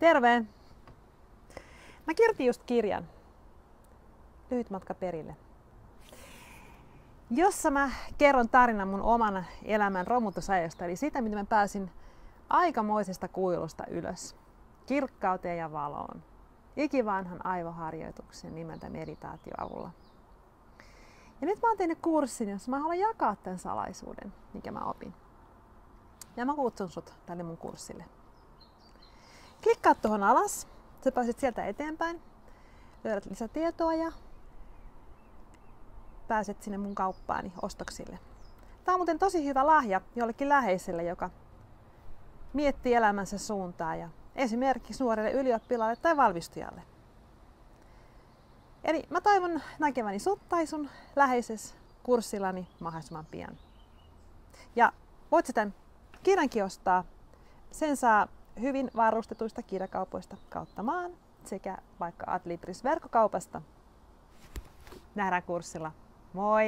Terve! Mä kirjoitin just kirjan Lyhyt matka perille, jossa mä kerron tarinan mun oman elämän romutusajasta, eli siitä, miten mä pääsin aikamoisesta kuilusta ylös, kirkkauteen ja valoon, ikivanhan aivoharjoituksen nimeltä meditaatio avulla. Ja nyt mä oon tehnyt kurssin, jossa mä haluan jakaa tämän salaisuuden, mikä mä opin. Ja mä kutsun sut tälle mun kurssille. Klikkaat tuohon alas, sä pääset sieltä eteenpäin, löydät lisätietoa ja pääset sinne mun kauppaani ostoksille. Tää on muuten tosi hyvä lahja jollekin läheiselle, joka miettii elämänsä suuntaa ja esimerkiksi nuorelle ylioppilaalle tai valmistujalle. Eli mä toivon näkeväni sut tai sun läheisessä kurssillani mahdollisimman pian. Ja voit sitä kirjankin ostaa. Sen saa hyvin varustetuista kirjakaupoista kautta maan sekä vaikka Adlibris verkkokaupasta. Nähdään kurssilla. Moi!